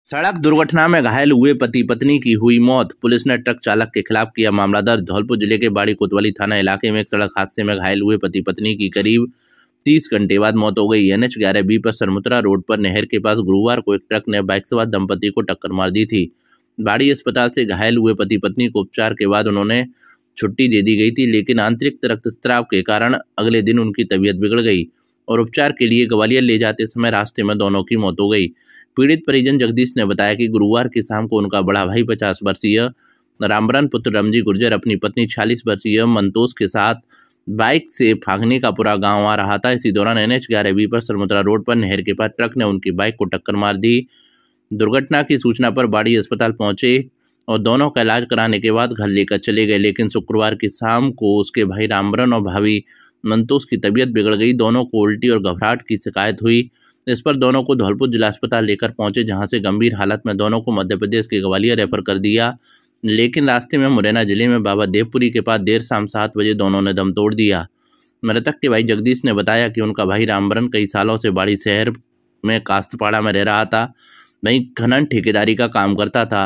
सड़क दुर्घटना में घायल हुए पति पत्नी की हुई मौत। पुलिस ने ट्रक चालक के खिलाफ किया मामला दर्ज। धौलपुर जिले के बाड़ी कोतवाली थाना इलाके में एक सड़क हादसे में घायल हुए पति पत्नी की करीब 30 घंटे बाद मौत हो गई। NH 11B पर सरमुत्रा रोड पर नहर के पास गुरुवार को एक ट्रक ने बाइक सवार दंपति को टक्कर मार दी थी। बाड़ी अस्पताल से घायल हुए पति पत्नी को उपचार के बाद उन्होंने छुट्टी दे दी गई थी, लेकिन आंतरिक रक्तस्राव के कारण अगले दिन उनकी तबीयत बिगड़ गई और उपचार के लिए ग्वालियर ले जाते समय रास्ते में दोनों की मौत हो गई। पीड़ित परिजन जगदीश ने बताया कि गुरुवार की शाम को उनका बड़ा भाई 50 वर्षीय रामबरन पुत्र रमजी गुर्जर अपनी पत्नी 46 वर्षीय मंतोष के साथ बाइक से फागने का पूरा गांव आ रहा था। इसी दौरान NH 11B पर सरमुत्रा रोड पर नहर के पास ट्रक ने उनकी बाइक को टक्कर मार दी। दुर्घटना की सूचना पर बाड़ी अस्पताल पहुंचे और दोनों का इलाज कराने के बाद घर लेकर चले गए, लेकिन शुक्रवार की शाम को उसके भाई रामबरन और भाभी मंतोष की तबीयत बिगड़ गई। दोनों को उल्टी और घबराहट की शिकायत हुई। इस पर दोनों को धौलपुर जिला अस्पताल लेकर पहुंचे, जहां से गंभीर हालत में दोनों को मध्य प्रदेश के ग्वालियर रेफर कर दिया, लेकिन रास्ते में मुरैना जिले में बाबा देवपुरी के पास देर शाम 7 बजे दोनों ने दम तोड़ दिया। मृतक के भाई जगदीश ने बताया कि उनका भाई रामबरन कई सालों से बाड़ी शहर में कास्तपाड़ा में रह रहा था, वहीं खनन ठेकेदारी का काम करता था।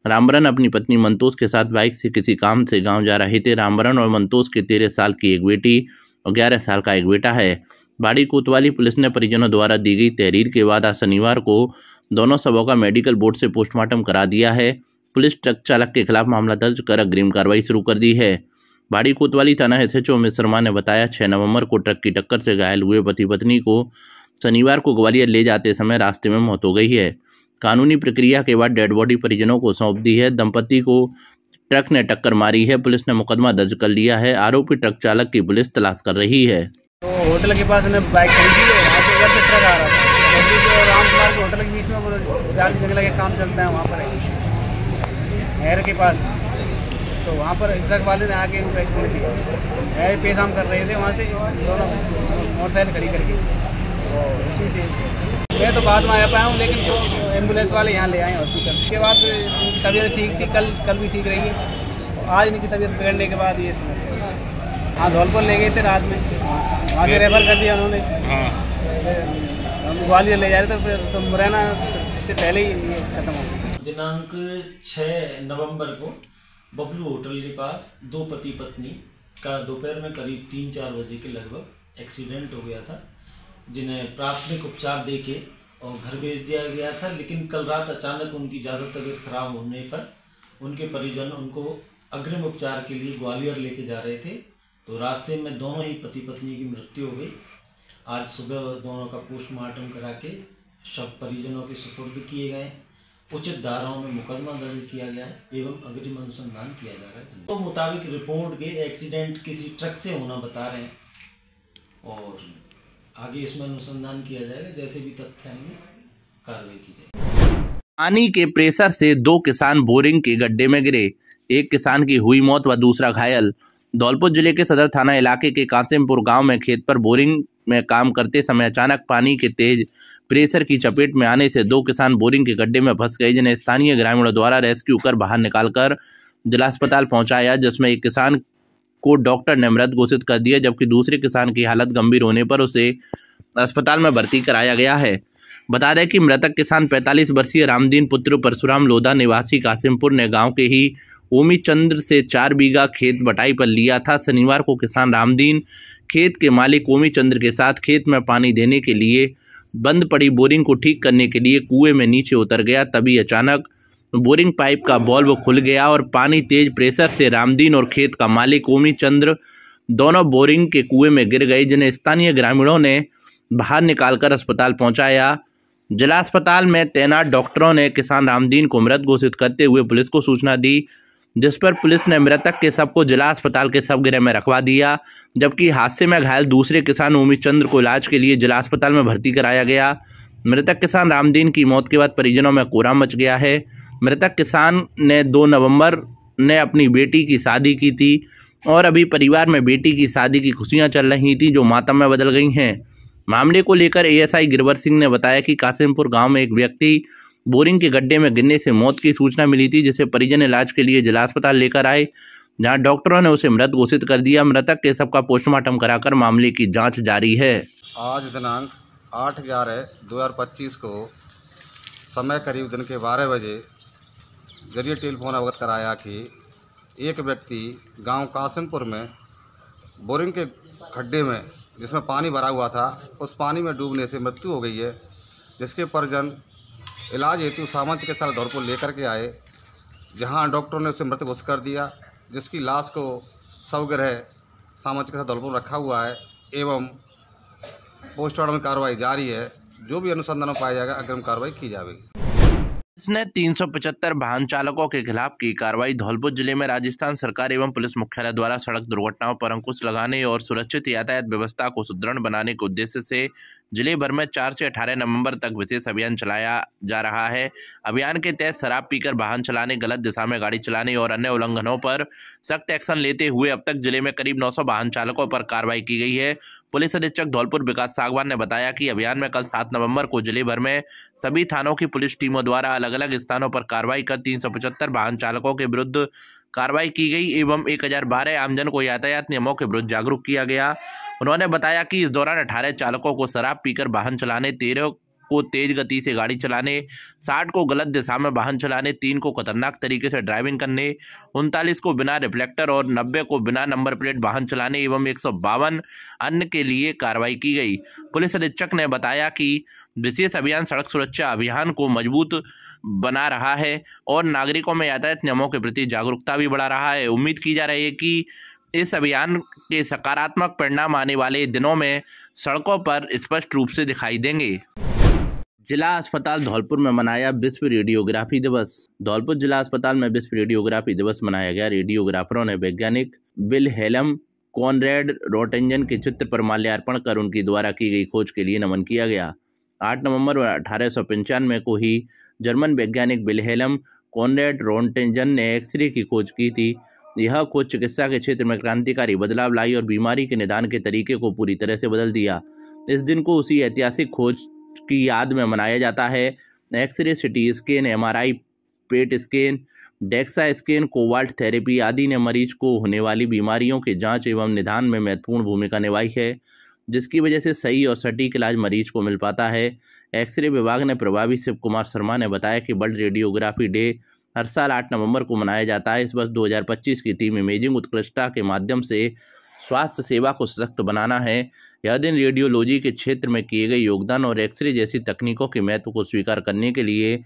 रामबरन अपनी पत्नी मंतोष के साथ बाइक से किसी काम से गांव जा रहे थे। रामबरन और मंतोष के 13 साल की एक बेटी और 11 साल का एक बेटा है। बाड़ी कोतवाली पुलिस ने परिजनों द्वारा दी गई तहरीर के बाद आज शनिवार को दोनों शवों का मेडिकल बोर्ड से पोस्टमार्टम करा दिया है। पुलिस ट्रक चालक के खिलाफ मामला दर्ज कर अग्रिम कार्रवाई शुरू कर दी है। बाड़ी कोतवाली थाना SHO अमित शर्मा ने बताया, 6 नवंबर को ट्रक की टक्कर से घायल हुए पति पत्नी को शनिवार को ग्वालियर ले जाते समय रास्ते में मौत हो गई है। कानूनी प्रक्रिया के बाद डेड बॉडी परिजनों को सौंप दी है। दंपति को ट्रक ने टक्कर मारी है। पुलिस ने मुकदमा दर्ज कर लिया है। आरोपी ट्रक चालक की पुलिस तलाश कर रही है। तो होटल के पास उन्हें बाइक खरीदी है, वहाँ से इधर से ट्रक आ रहा था। जो रामकुमार के होटल के बीच में जाली जंगला के काम चलता है, वहाँ पर नहर के पास, तो वहाँ पर ट्रक वाले ने आके उनको एक तोड़ दिया। पेशाम कर रहे थे, वहाँ से दोनों मोटरसाइकिल खड़ी करके, और उसी से मैं तो बाद में आ पाया हूँ, लेकिन तो एम्बुलेंस वाले यहाँ ले आए हॉस्पिटल। उसके बाद उनकी तबीयत ठीक थी, कल भी ठीक रही है। आज इनकी तबीयत बिगड़ने के बाद ये समस्या। हाँ, धौलपुर ले गए थे रात में, वहाँ से रेफर कर दिया उन्होंने। हम ग्वालियर ले जा रहे थे, फिर तो मुरैना इससे पहले ही ये खत्म हो गया। दिनांक 6 नवंबर को बबलू होटल के पास दो पति पत्नी का दोपहर में करीब 3-4 बजे के लगभग एक्सीडेंट हो गया था, जिन्हें प्राथमिक उपचार देके और घर भेज दिया गया था। लेकिन कल रात अचानक उनकी ज़्यादा तबीयत खराब होने पर उनके परिजन उनको अग्रिम उपचार के लिए ग्वालियर लेके जा रहे थे, तो रास्ते में दोनों ही पति पत्नी की मृत्यु हो गई। आज सुबह दोनों का पोस्टमार्टम करा के शव परिजनों के सुपुर्द किए गए। उचित धाराओं में मुकदमा दर्ज किया गया है एवं अग्रिम अनुसंधान किया जा रहा है। तो मुताबिक रिपोर्ट के एक्सीडेंट किसी ट्रक से होना बता रहे हैं, और आगे इसमें अनुसंधान किया जाएगा। जैसे भी तथ्य आएंगे कार्रवाई की जाएगी। पानी के प्रेशर से 2 किसान बोरिंग के गड्ढे में गिरे। एक किसान की हुई मौत व दूसरा घायल। धौलपुर जिले के सदर थाना इलाके के कासिमपुर गांव में खेत पर बोरिंग में काम करते समय अचानक पानी के तेज प्रेशर की चपेट में आने से 2 किसान बोरिंग के गड्ढे में फंस गए, जिन्हें स्थानीय ग्रामीणों द्वारा रेस्क्यू कर बाहर निकालकर जिला अस्पताल पहुंचाया, जिसमें एक किसान को डॉक्टर ने मृत घोषित कर दिया, जबकि दूसरे किसान की हालत गंभीर होने पर उसे अस्पताल में भर्ती कराया गया है। बता दें कि मृतक किसान 45 वर्षीय रामदीन पुत्र परशुराम लोधा निवासी कासिमपुर ने गांव के ही ओमी चंद्र से 4 बीघा खेत बटाई पर लिया था। शनिवार को किसान रामदीन खेत के मालिक ओमी चंद्र के साथ खेत में पानी देने के लिए बंद पड़ी बोरिंग को ठीक करने के लिए कुएं में नीचे उतर गया। तभी अचानक बोरिंग पाइप का वाल्व खुल गया और पानी तेज प्रेशर से रामदीन और खेत का मालिक ओमी चंद्र दोनों बोरिंग के कुएं में गिर गए, जिन्हें स्थानीय ग्रामीणों ने बाहर निकालकर अस्पताल पहुंचाया। जिला अस्पताल में तैनात डॉक्टरों ने किसान रामदीन को मृत घोषित करते हुए पुलिस को सूचना दी, जिस पर पुलिस ने मृतक के शव को जिला अस्पताल के शवगृह में रखवा दिया, जबकि हादसे में घायल दूसरे किसान ओमी चंद्र को इलाज के लिए जिला अस्पताल में भर्ती कराया गया। मृतक किसान रामदीन की मौत के बाद परिजनों में कोहराम मच गया है। मृतक किसान ने 2 नवंबर ने अपनी बेटी की शादी की थी और अभी परिवार में बेटी की शादी की खुशियां चल रही थी, जो मातम में बदल गई हैं। मामले को लेकर ASI गिरवर सिंह ने बताया कि कासिमपुर गांव में एक व्यक्ति बोरिंग के गड्ढे में गिरने से मौत की सूचना मिली थी, जिसे परिजन इलाज के लिए जिला अस्पताल लेकर आए, जहां डॉक्टरों ने उसे मृत घोषित कर दिया। मृतक के शव का पोस्टमार्टम कराकर मामले की जांच जारी है। आज दिनांक 8/11/2025 को समय करीब दिन के 12 बजे जरिए टेलीफोन अवगत कराया कि एक व्यक्ति गांव कासिमपुर में बोरिंग के खड्डे में जिसमें पानी भरा हुआ था, उस पानी में डूबने से मृत्यु हो गई है, जिसके परिजन इलाज हेतु सामान्य चिकित्सालय धौलपुर लेकर के आए, जहां डॉक्टरों ने उसे मृत घोषित कर दिया, जिसकी लाश को शवगृह सामान्य चिकित्सालय धौलपुर रखा हुआ है एवं पोस्टमार्टम कार्रवाई जारी है। जो भी अनुसंधान में पाया जाएगा अग्रिम कार्रवाई की जाएगी। इसने 375 वाहन चालकों के खिलाफ की कार्रवाई। धौलपुर जिले में राजस्थान सरकार एवं पुलिस मुख्यालय द्वारा सड़क दुर्घटनाओं पर अंकुश लगाने और सुरक्षित यातायात व्यवस्था को सुदृढ़ बनाने के उद्देश्य से जिले भर में 4 से 18 नवंबर तक विशेष अभियान चलाया जा रहा है। अभियान के तहत शराब पीकर वाहन चलाने, गलत दिशा में गाड़ी चलाने और अन्य उल्लंघनों पर सख्त एक्शन लेते हुए अब तक जिले में करीब 900 वाहन चालकों पर कार्रवाई की गई है। पुलिस अधीक्षक धौलपुर विकास सागवान ने बताया कि अभियान में कल 7 नवंबर को जिले भर में सभी थानों की पुलिस टीमों द्वारा अलग अलग स्थानों पर कार्रवाई कर 375 वाहन चालकों के विरुद्ध कार्रवाई की गई एवं 1012 आमजन को यातायात नियमों के विरुद्ध जागरूक किया गया। उन्होंने बताया कि इस दौरान 18 चालकों को शराब पीकर वाहन चलाने, 13 को तेज गति से गाड़ी चलाने, 60 को गलत दिशा में वाहन चलाने, 3 को खतरनाक तरीके से ड्राइविंग करने, 39 को बिना रिफ्लेक्टर और 90 को बिना नंबर प्लेट वाहन चलाने एवं 152 अन्य के लिए कार्रवाई की गई। पुलिस अधीक्षक ने बताया कि विशेष अभियान सड़क सुरक्षा अभियान को मजबूत बना रहा है और नागरिकों में यातायात नियमों के प्रति जागरूकता भी बढ़ा रहा है। उम्मीद की जा रही है कि इस अभियान के सकारात्मक परिणाम आने वाले दिनों में सड़कों पर स्पष्ट रूप से दिखाई देंगे। जिला अस्पताल धौलपुर में मनाया विश्व रेडियोग्राफी दिवस। धौलपुर जिला अस्पताल में विश्व रेडियोग्राफी दिवस मनाया गया। रेडियोग्राफरों ने वैज्ञानिक विल्हेल्म कॉनरेड रोंटगेन के चित्र पर माल्यार्पण कर उनकी द्वारा की गई खोज के लिए नमन किया गया। 8 नवंबर 1895 को ही जर्मन वैज्ञानिक विल्हेल्म कॉनरेड रोंटगेन ने एक्सरे की खोज की थी। यह खोज चिकित्सा के क्षेत्र में क्रांतिकारी बदलाव लाई और बीमारी के निदान के तरीके को पूरी तरह से बदल दिया। इस दिन को उसी ऐतिहासिक खोज की याद में मनाया जाता है। X ray, CT scan, MRI, PET scan, DEXA scan, cobalt therapy आदि ने मरीज को होने वाली बीमारियों के जांच एवं निदान में महत्वपूर्ण भूमिका निभाई है, जिसकी वजह से सही और सटीक इलाज मरीज को मिल पाता है। एक्सरे विभाग ने प्रभावी शिव कुमार शर्मा ने बताया कि वर्ल्ड रेडियोग्राफी डे हर साल 8 नवंबर को मनाया जाता है। इस वर्ष 2025 की थीम इमेजिंग उत्कृष्टता के माध्यम से स्वास्थ्य सेवा को सशक्त बनाना है। यह दिन रेडियोलॉजी के क्षेत्र में किए गए योगदान और एक्सरे जैसी तकनीकों के महत्व को स्वीकार करने के लिए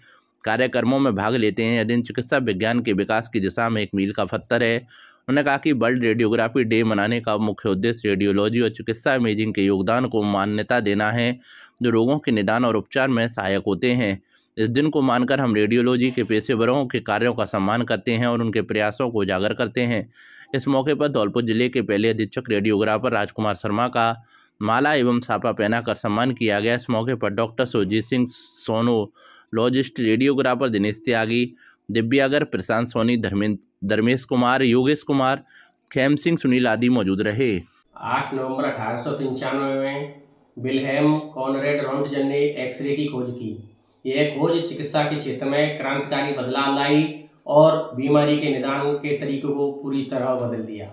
कार्यक्रमों में भाग लेते हैं। यह दिन चिकित्सा विज्ञान के विकास की दिशा में एक मील का पत्थर है। उन्होंने कहा कि वर्ल्ड रेडियोग्राफी डे मनाने का मुख्य उद्देश्य रेडियोलॉजी और चिकित्सा इमेजिंग के योगदान को मान्यता देना है, जो रोगों के निदान और उपचार में सहायक होते हैं। इस दिन को मानकर हम रेडियोलॉजी के पेशेवरों के कार्यों का सम्मान करते हैं और उनके प्रयासों को उजागर करते हैं। इस मौके पर धौलपुर जिले के पहले अधीक्षक रेडियोग्राफर राजकुमार शर्मा का माला एवं छापा पहनाकर सम्मान किया गया। इस मौके पर doctor Surjeet Singh, sonologist, radiographer Dinesh Tyagi, दिव्यागर प्रशांत सोनी, धर्मेश कुमार, योगेश कुमार, खेम सिंह, सुनील आदि मौजूद रहे। 8 नवंबर 1895 में विल्हेल्म कॉनरेड रोंटगेन ने एक्सरे की खोज की। यह खोज चिकित्सा के क्षेत्र में क्रांतिकारी बदलाव लाई और बीमारी के निदान के तरीकों को पूरी तरह बदल दिया।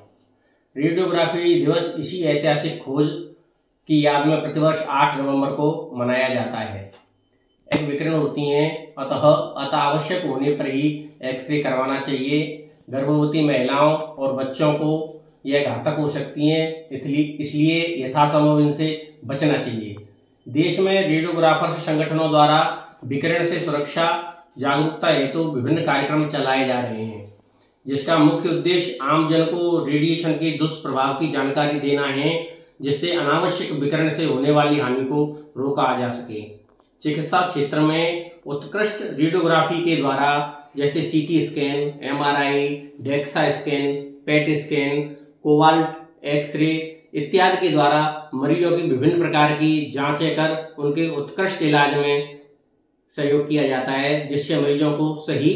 रेडियोग्राफी दिवस इसी ऐतिहासिक खोज की याद में प्रतिवर्ष 8 नवंबर को मनाया जाता है। एक विकिरण होती हैं, अतः आवश्यक होने पर ही एक्सरे करवाना चाहिए। गर्भवती महिलाओं और बच्चों को यह घातक हो सकती हैं, इसलिए यथासंभव इनसे बचना चाहिए। देश में रेडियोग्राफर संगठनों द्वारा विकिरण से सुरक्षा जागरूकता हेतु विभिन्न कार्यक्रम चलाए जा रहे हैं, जिसका मुख्य उद्देश्य आमजन को रेडिएशन के दुष्प्रभाव की जानकारी देना है, जिससे अनावश्यक विकिरण से होने वाली हानि को रोका जा सके। चिकित्सा क्षेत्र में उत्कृष्ट रेडियोग्राफी के द्वारा जैसे CT scan, MRI, DEXA scan, PET scan, cobalt X ray इत्यादि के द्वारा मरीजों की विभिन्न प्रकार की जांचें कर उनके उत्कृष्ट इलाज में सहयोग किया जाता है, जिससे मरीजों को सही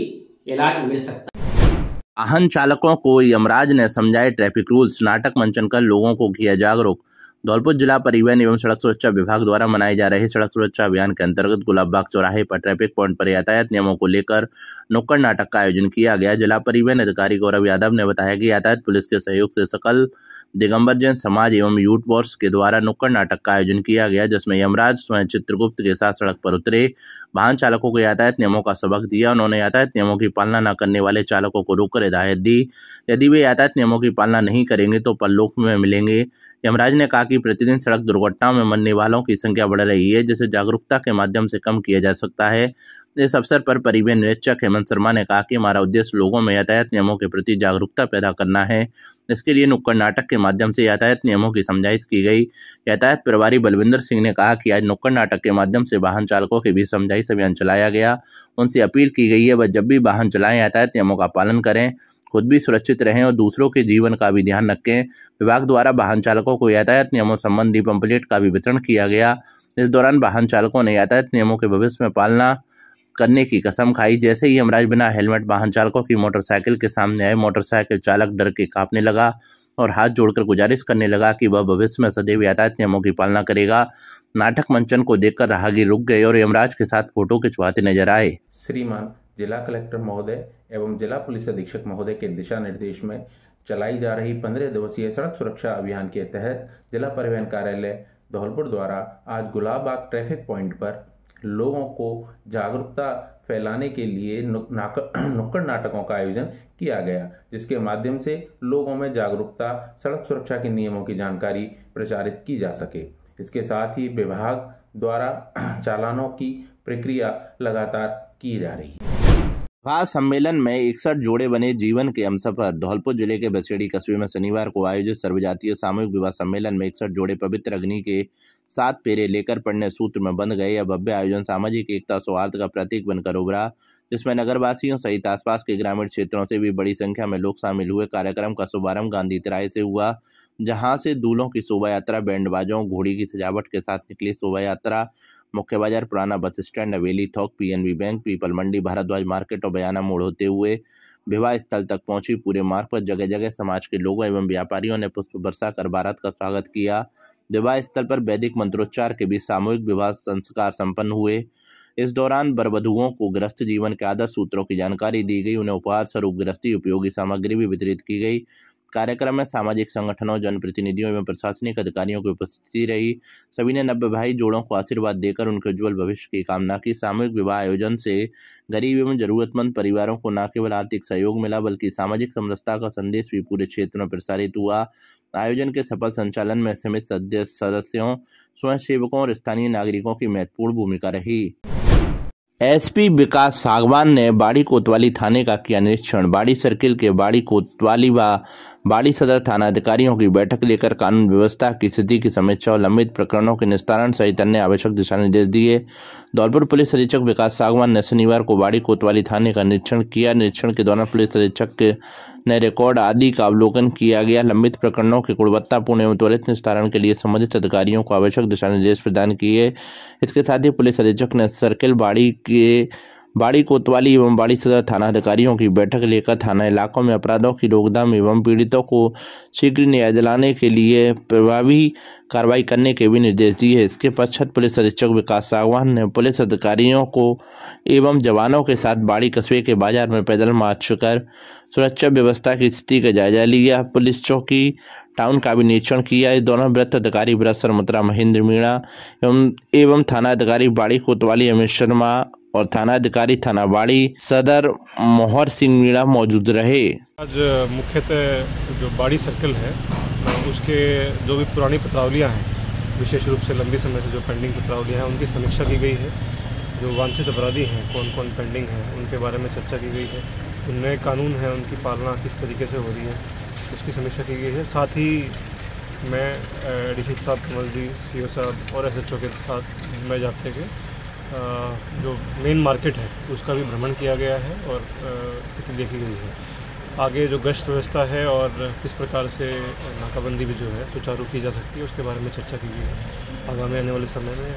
इलाज मिल सकता है। वाहन चालकों को यमराज ने समझाए ट्रैफिक रूल्स, नाटक मंचन कर लोगों को किया जागरूक। धौलपुर जिला परिवहन एवं सड़क सुरक्षा विभाग द्वारा मनाए जा रहे सड़क सुरक्षा अभियान के अंतर्गत गुलाबबाग चौराहे पर ट्रैफिक पॉइंट पर यातायात नियमों को लेकर नुक्कड़ नाटक का आयोजन किया गया। जिला परिवहन अधिकारी गौरव यादव ने बताया कि यातायात पुलिस के सहयोग से सकल दिगंबर जैन समाज एवं यूथ फोर्स के द्वारा नुक्कड़ नाटक का आयोजन किया गया, जिसमें यमराज स्वयं चित्रगुप्त के साथ सड़क पर उतरे, वाहन चालकों को यातायात नियमों का सबक दिया। उन्होंने यातायात नियमों की पालना न करने वाले चालकों को रोककर हिदायत दी। यदि वे यातायात नियमों की पालना नहीं करेंगे तो परलोक में मिलेंगे। यमराज ने कहा कि प्रतिदिन सड़क दुर्घटनाओं में मरने वालों की संख्या बढ़ रही है, जिसे जागरूकता के माध्यम से कम किया जा सकता है। इस अवसर पर परिवहन निरीक्षक हेमंत शर्मा ने कहा कि हमारा उद्देश्य लोगों में यातायात नियमों के प्रति जागरूकता पैदा करना है। इसके लिए नुक्कड़ नाटक के माध्यम से यातायात नियमों की समझाइश की गई। यातायात प्रभारी बलविंदर सिंह ने कहा कि आज नुक्कड़ नाटक के माध्यम से वाहन चालकों के बीच समझाइश अभियान चलाया गया। उनसे अपील की गई है वह जब भी वाहन चलाएं यातायात नियमों का पालन करें, खुद भी सुरक्षित रहें और दूसरों के जीवन का भी ध्यान रखें। विभाग द्वारा वाहन चालकों को यातायात नियमों संबंधी पंपलेट का भी वितरण किया गया। इस दौरान वाहन चालकों ने यातायात नियमों के भविष्य में पालना करने की कसम खाई। जैसे ही यमराज बिना हेलमेट वाहन चालकों की मोटरसाइकिल के सामने आए, मोटरसाइकिल चालक डर के कांपने लगा और हाथ जोड़कर गुजारिश करने लगा कि वह भविष्य में सदैव यातायात नियमों की पालना करेगा। नाटक मंचन को देखकर राहगीर रुक गए और यमराज के साथ फोटो खिंचवाते नजर आए। श्रीमान जिला कलेक्टर महोदय एवं जिला पुलिस अधीक्षक महोदय के दिशा निर्देश में चलाई जा रही 15 दिवसीय सड़क सुरक्षा अभियान के तहत जिला परिवहन कार्यालय धौलपुर द्वारा आज गुलाबबाग ट्रैफिक पॉइंट पर लोगों को जागरूकता फैलाने के लिए नुक्कड़ नाटकों का आयोजन किया गया, जिसके माध्यम से लोगों में जागरूकता, सड़क सुरक्षा के नियमों की जानकारी प्रचारित की जा सके। इसके साथ ही विभाग द्वारा चालानों की प्रक्रिया लगातार की जा रही है। विवाह सम्मेलन में 61 जोड़े बने जीवन के अवसर पर धौलपुर जिले के बसेड़ी कस्बे में शनिवार को आयोजित सर्वजातीय सामूहिक विवाह सम्मेलन में 61 जोड़े पवित्र अग्नि के 7 फेरे लेकर पढ़ने सूत्र में बंध गए। यह भव्य आयोजन सामाजिक एकता सौहार्द का प्रतीक बनकर उभरा, जिसमें नगरवासियों सहित आसपास के ग्रामीण क्षेत्रों से भी बड़ी संख्या में लोग शामिल हुए। कार्यक्रम का शुभारंभ गांधी तिराहे से हुआ, जहां से दूल्हों की शोभा यात्रा बैंड बाजों, घोड़ी की सजावट के साथ निकली। शोभा यात्रा मुख्य बाजार, पुराना बस स्टैंड, हवेली थोक, पीएनबी बैंक, पीपल मंडी, भारद्वाज मार्केट और बयाना मोड़ होते हुए विवाह स्थल तक पहुंची। पूरे मार्ग पर जगह जगह समाज के लोगों एवं व्यापारियों ने पुष्प वर्षा कर बारात का स्वागत किया। विवाह स्थल पर वैदिक मंत्रोच्चार के बीच सामूहिक विवाह संस्कार संपन्न हुए। इस दौरान वरवधुओं को गृहस्थ जीवन के आदर्श सूत्रों की जानकारी दी गई। उन्हें उपहार स्वरूप गृहस्थी उपयोगी सामग्री भी वितरित की गई। कार्यक्रम में सामाजिक संगठनों, जनप्रतिनिधियों एवं प्रशासनिक अधिकारियों की उपस्थिति रही। सभी ने नवविवाहित जोड़ों को आशीर्वाद देकर उनके उज्जवल भविष्य की कामना की। सामूहिक विवाह आयोजन से गरीब एवं जरूरतमंद परिवारों को न केवल आर्थिक सहयोग मिला, बल्कि सामाजिक समरसता का संदेश भी पूरे क्षेत्र में प्रसारित हुआ। आयोजन के सफल संचालन में समिति सदस्यों, स्वयंसेवकों और स्थानीय नागरिकों की महत्वपूर्ण भूमिका रही। एसपी विकास सागवान ने बाड़ी कोतवाली थाने का किया निरीक्षण। बाड़ी सर्किल के बाड़ी कोतवाली व बाड़ी सदर थानाधिकारियों की बैठक लेकर कानून व्यवस्था की स्थिति की समीक्षा और लंबित प्रकरणों के निस्तारण सहित अन्य आवश्यक दिशा निर्देश दिए। धौलपुर पुलिस अधीक्षक विकास सागवान ने शनिवार को बाड़ी कोतवाली थाने का निरीक्षण किया। निरीक्षण के दौरान पुलिस अधीक्षक ने रिकॉर्ड आदि का अवलोकन किया गया। लंबित प्रकरणों के गुणवत्तापूर्ण एवं त्वरित निस्तारण के लिए संबंधित अधिकारियों को आवश्यक दिशा निर्देश प्रदान किए। इसके साथ ही पुलिस अधीक्षक ने सर्किल बाड़ी कोतवाली एवं बाड़ी सदर थानाधिकारियों की बैठक लेकर थाना इलाकों में अपराधों की रोकथाम एवं पीड़ितों को शीघ्र न्याय दिलाने के लिए प्रभावी कार्रवाई करने के भी निर्देश दिए। इसके पश्चात पुलिस अधीक्षक विकास सागवान ने पुलिस अधिकारियों को एवं जवानों के साथ बाड़ी कस्बे के बाजार में पैदल मार्च कर सुरक्षा व्यवस्था की स्थिति का जायजा लिया। पुलिस चौकी टाउन का भी निरीक्षण किया। इस दौरान वृत्त अधिकारी व्रत शर्मत्रा महेंद्र मीणा एवं थाना अधिकारी बाड़ी कोतवाली अमित शर्मा और थानाधिकारी थाना बाड़ी सदर मोहर सिंह मीणा मौजूद रहे। आज मुख्यतः जो बाड़ी सर्कल है उसके जो भी पुरानी पत्रावलियाँ हैं, विशेष रूप से लंबी समय से जो पेंडिंग पत्रावलियाँ हैं, उनकी समीक्षा की गई है। जो वांछित अपराधी हैं, कौन कौन पेंडिंग हैं, उनके बारे में चर्चा की गई है। जो नए कानून हैं उनकी पालना किस तरीके से हो रही है, उसकी समीक्षा की गई है। साथ ही मैं डीसी साहब, कमल जी, सीओ साहब और SHO के साथ मैं जाप्ते के जो मेन मार्केट है उसका भी भ्रमण किया गया है और स्थिति देखी गई है। आगे जो गश्त व्यवस्था है और किस प्रकार से नाकाबंदी भी जो है सुचारू की जा सकती है, उसके बारे में चर्चा की गई है। आगामी आने वाले समय में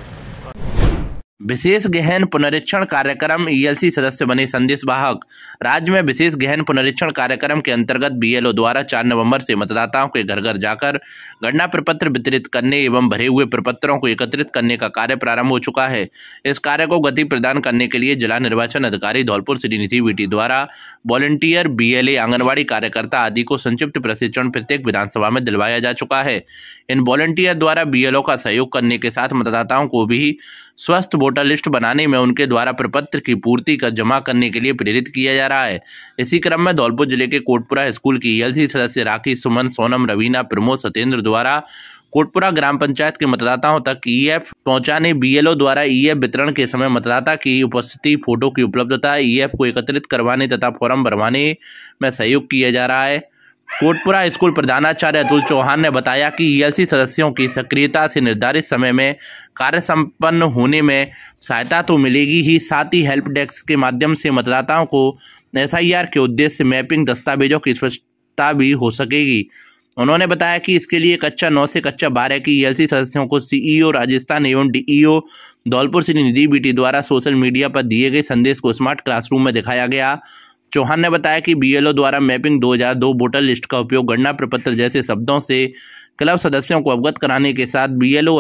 विशेष गहन पुनरीक्षण कार्यक्रम ईएलसी सदस्य बने संदेश वाहक। राज्य में विशेष गहन पुनरीक्षण कार्यक्रम के अंतर्गत बीएलओ द्वारा 4 नवंबर से मतदाताओं के घर घर जाकर गणना प्रपत्र वितरित करने एवं भरे हुए प्रपत्रों को एकत्रित करने का कार्य प्रारंभ हो चुका है। इस कार्य को गति प्रदान करने के लिए जिला निर्वाचन अधिकारी धौलपुर श्रीनिधि वीटी द्वारा वॉलंटियर, बीएलए, आंगनबाड़ी कार्यकर्ता आदि को संक्षिप्त प्रशिक्षण प्रत्येक विधानसभा में दिलवाया जा चुका है। इन वॉलंटियर द्वारा बीएलओ का सहयोग करने के साथ मतदाताओं को भी स्वस्थ वोटर लिस्ट बनाने में उनके द्वारा प्रपत्र की पूर्ति कर जमा करने के लिए प्रेरित किया जा रहा है। इसी क्रम में धौलपुर जिले के कोटपुरा स्कूल की ईएलसी सदस्य राखी, सुमन, सोनम, रवीना, प्रमोद, सत्येंद्र द्वारा कोटपुरा ग्राम पंचायत के मतदाताओं तक ईएफ पहुंचाने, बीएलओ द्वारा ईएफ वितरण के समय मतदाता की उपस्थिति, फोटो की उपलब्धता, ईएफ को एकत्रित करवाने तथा फॉर्म भरवाने में सहयोग किया जा रहा है। कोटपुरा स्कूल प्रधानाचार्य अतुल चौहान ने बताया कि ईएलसी सदस्यों की सक्रियता से निर्धारित समय में कार्य संपन्न होने में सहायता तो मिलेगी ही, साथ ही हेल्प डेस्क के माध्यम से मतदाताओं को एसआईआर के उद्देश्य से मैपिंग दस्तावेजों की स्पष्टता भी हो सकेगी। उन्होंने बताया कि इसके लिए कक्षा 9 से कक्षा 12 की ईएलसी सदस्यों को सीईओ राजस्थान एवं डीईओ धौलपुर श्रीनिधि वीटी द्वारा सोशल मीडिया पर दिए गए संदेश को स्मार्ट क्लासरूम में दिखाया गया। चौहान ने बताया कि बीएलओ द्वारा मैपिंग 2002 वोटर लिस्ट का उपयोग गणना प्रपत्र जैसे शब्दों से क्लब सदस्यों को अवगत कराने के साथ बीएलओ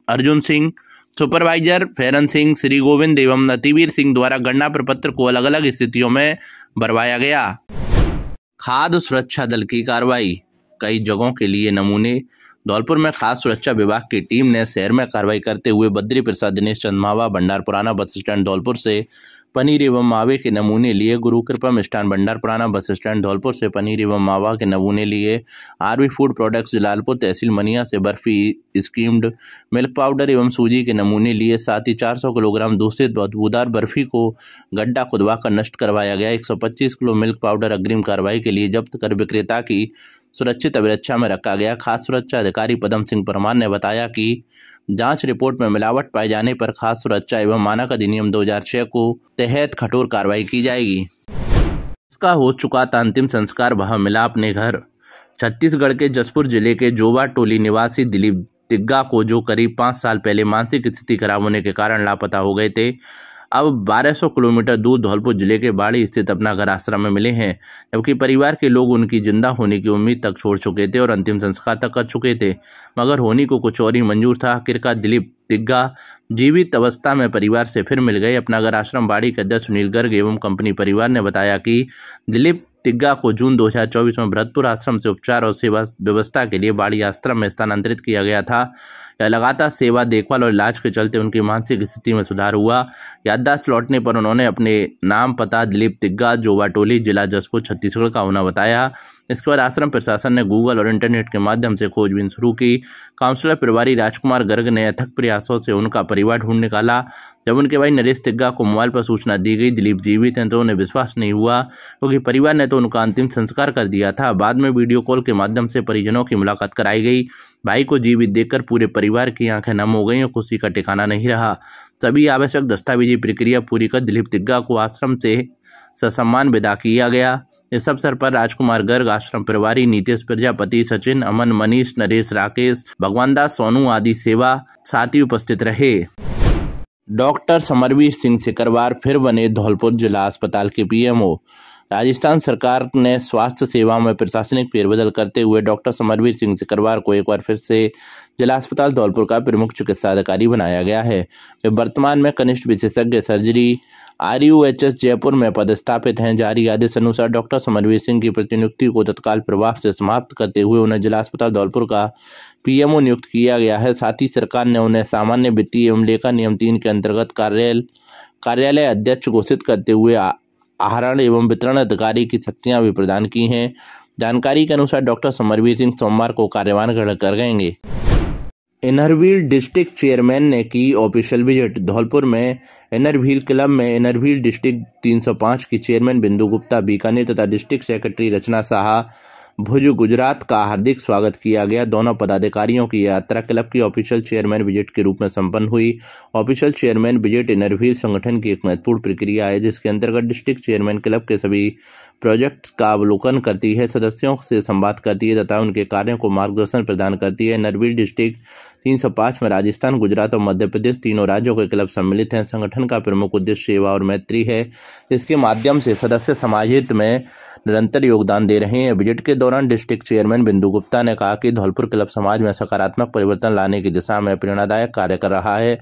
अर्जुन सिंह, सुपरवाइजर फेरन सिंह, श्री गोविंद एवं नतीवीर सिंह द्वारा गणना प्रपत्र को अलग अलग स्थितियों में भरवाया गया। खाद्य सुरक्षा दल की कार्रवाई, कई जगहों के लिए नमूने। धौलपुर में खाद्य सुरक्षा विभाग की टीम ने शहर में कार्रवाई करते हुए बद्री प्रसाद, दिनेश चंद मावा, भंडार पुराना बस स्टैंड धौलपुर से पनीर एवं मावे के नमूने लिए। गुरु कृपा मिष्ठान भंडार पुराना बस स्टैंड धौलपुर से पनीर एवं मावा के नमूने लिए। आरवी फूड प्रोडक्ट्स जलालपुर तहसील मनिया से बर्फी, स्कीम्ड मिल्क पाउडर एवं सूजी के नमूने लिए। साथ ही 400 किलोग्राम दूषित बदबूदार बर्फी को गड्ढा खुदवा कर नष्ट करवाया गया। 125 किलो मिल्क पाउडर अग्रिम कार्रवाई के लिए जब्त कर विक्रेता की सुरक्षित अभिरक्षा में रखा गया। खाद्य सुरक्षा अधिकारी पदम सिंह परमार ने बताया कि जांच रिपोर्ट में मिलावट पाए जाने पर खाद्य सुरक्षा एवं मानक अधिनियम 2006 को तहत कठोर कार्रवाई की जाएगी। इसका हो चुका था अंतिम संस्कार, वह मिला अपने घर। छत्तीसगढ़ के जसपुर जिले के जोबा टोली निवासी दिलीप तिग्गा को, जो करीब 5 साल पहले मानसिक स्थिति खराब होने के कारण लापता हो गए थे, अब 1200 किलोमीटर दूर धौलपुर जिले के बाड़ी स्थित अपना घर आश्रम में मिले हैं। जबकि परिवार के लोग उनकी जिंदा होने की उम्मीद तक छोड़ चुके थे और अंतिम संस्कार तक कर चुके थे, मगर होनी को कुछ और ही मंजूर था। आखिरकार दिलीप तिग्गा जीवित अवस्था में परिवार से फिर मिल गए। अपना घर आश्रम बाड़ी के अध्यक्ष सुनील गर्ग एवं कंपनी परिवार ने बताया कि दिलीप तिग्गा को जून 2024 में भरतपुर आश्रम से उपचार और सेवा व्यवस्था के लिए बाड़ी आश्रम में स्थानांतरित किया गया था। लगातार सेवा, देखभाल और इलाज के चलते उनकी मानसिक स्थिति में सुधार हुआ। याददाश्त लौटने पर उन्होंने अपने नाम, पता दिलीप तिग्गा, जोबा टोली, जिला जसपुर, छत्तीसगढ़ का होना बताया। इसके बाद आश्रम प्रशासन ने गूगल और इंटरनेट के माध्यम से खोजबीन शुरू की। काउंसलर प्रभारी राजकुमार गर्ग ने अथक प्रयासों से उनका परिवार ढूंढ निकाला। जब उनके भाई नरेश तिग्गा को मोबाइल पर सूचना दी गई दिलीप जीवित हैं, तो उन्हें विश्वास नहीं हुआ, क्योंकि परिवार ने तो उनका अंतिम संस्कार कर दिया था। बाद में वीडियो कॉल के माध्यम से परिजनों की मुलाकात कराई गई। भाई को जीवित देखकर पूरे परिवार की आंखें नम हो गईं और खुशी का ठिकाना नहीं रहा। सभी आवश्यक दस्तावेजी प्रक्रिया पूरी कर दिलीप तिग्गा को आश्रम से ससम्मान विदा किया गया। इस अवसर पर राजकुमार गर्ग, आश्रम प्रभारी नीतीश प्रजापति, सचिन, अमन, मनीष, नरेश, राकेश, भगवान दास, सोनू आदि सेवा साथी उपस्थित रहे। डॉक्टर समरवीर सिंह सिकरवार फिर बने धौलपुर जिला अस्पताल के पीएमओ। राजस्थान सरकार ने स्वास्थ्य सेवाओं में प्रशासनिक फेरबदल करते हुए डॉक्टर समरवीर सिंह सिकरवार को एक बार फिर से जिला अस्पताल धौलपुर का प्रमुख चिकित्सा अधिकारी बनाया गया है। वे वर्तमान में कनिष्ठ विशेषज्ञ सर्जरी RUHS जयपुर में पदस्थापित हैं। जारी आदेश अनुसार डॉक्टर समरवीर सिंह की प्रतिनियुक्ति को तत्काल प्रभाव से समाप्त करते हुए उन्हें जिला अस्पताल धौलपुर का पीएमओ नियुक्त किया गया है। साथ ही सरकार ने उन्हें सामान्य वित्तीय एवं लेखा नियम 3 के अंतर्गत कार्यालय अध्यक्ष घोषित करते हुए आहरण एवं वितरण अधिकारी की शक्तियां भी प्रदान की हैं। जानकारी के अनुसार डॉक्टर समरवीर सिंह सोमवार को कार्यभार ग्रहण करेंगे। इनरव्हील डिस्ट्रिक्ट चेयरमैन ने की ऑफिशियल विजिट। धौलपुर में इनरव्हील क्लब में इनरव्हील डिस्ट्रिक्ट 305 की चेयरमैन बिंदु गुप्ता, बीकानेर तथा डिस्ट्रिक्ट सेक्रेटरी रचना साहा, भुज, गुजरात का हार्दिक स्वागत किया गया। दोनों पदाधिकारियों की यात्रा क्लब की ऑफिशियल चेयरमैन विजिट के रूप में संपन्न हुई। ऑफिशियल चेयरमैन विजिट इनरव्हील संगठन की एक महत्वपूर्ण प्रक्रिया है, जिसके अंतर्गत डिस्ट्रिक्ट चेयरमैन क्लब के सभी प्रोजेक्ट्स का अवलोकन करती है, सदस्यों से संवाद करती है तथा उनके कार्यों को मार्गदर्शन प्रदान करती है। इनरव्हील डिस्ट्रिक्ट 305 में राजस्थान, गुजरात और मध्य प्रदेश तीनों राज्यों के क्लब सम्मिलित हैं। संगठन का प्रमुख उद्देश्य सेवा और मैत्री है। इसके माध्यम से सदस्य समाज हित में निरंतर योगदान दे रहे हैं। विजिट के दौरान डिस्ट्रिक्ट चेयरमैन बिंदु गुप्ता ने कहा कि धौलपुर क्लब समाज में सकारात्मक परिवर्तन लाने की दिशा में प्रेरणादायक कार्य कर रहा है।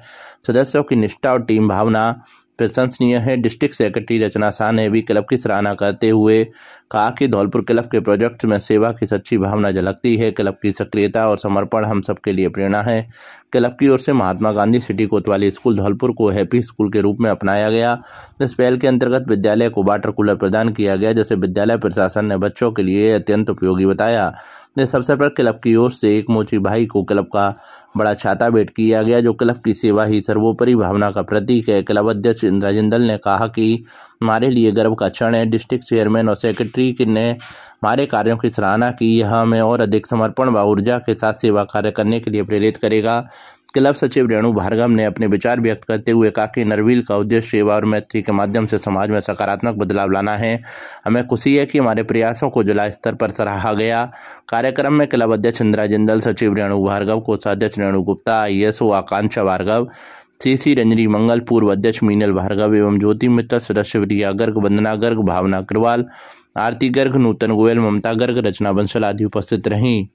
सदस्यों की निष्ठा और टीम भावना प्रशंसनीय है। डिस्ट्रिक्ट सेक्रेटरी रचना शाह ने भी क्लब की सराहना करते हुए कहा कि धौलपुर क्लब के प्रोजेक्ट में सेवा की सच्ची भावना झलकती है। क्लब की सक्रियता और समर्पण हम सबके लिए प्रेरणा है। क्लब की ओर से महात्मा गांधी सिटी कोतवाली स्कूल धौलपुर को हैप्पी स्कूल के रूप में अपनाया गया। इस पहल के अंतर्गत विद्यालय को वाटर कूलर प्रदान किया गया, जिसे विद्यालय प्रशासन ने बच्चों के लिए अत्यंत उपयोगी बताया। इस अवसर पर क्लब की ओर से एक मोची भाई को क्लब का बड़ा छाता भेंट किया गया, जो क्लब की सेवा ही सर्वोपरि भावना का प्रतीक है। क्लब अध्यक्ष इंदिरा जिंदल ने कहा कि हमारे लिए गर्व का क्षण है। डिस्ट्रिक्ट चेयरमैन और सेक्रेटरी ने हमारे कार्यों की सराहना की। यह हमें और अधिक समर्पण व ऊर्जा के साथ सेवा कार्य करने के लिए प्रेरित करेगा। क्लब सचिव रेणु भार्गव ने अपने विचार व्यक्त करते हुए कहा कि नरवील का उद्देश्य सेवा और मैत्री के माध्यम से समाज में सकारात्मक बदलाव लाना है। हमें खुशी है कि हमारे प्रयासों को जिला स्तर पर सराहा गया। कार्यक्रम में क्लब अध्यक्ष इंदिरा जिंदल, सचिव रेणु भार्गव, कोषाध्यक्ष रेणु गुप्ता, ISO आकांक्षा भार्गव, CC रंजनी मंगल, पूर्व अध्यक्ष मीनल भार्गव एवं ज्योति मित्तल, सदस्य प्रिया गर्ग, वंदना गर्ग, भावना अग्रवाल, आरती गर्ग, नूतन गोयल, ममता गर्ग, रचना बंसल आदि उपस्थित रहीं।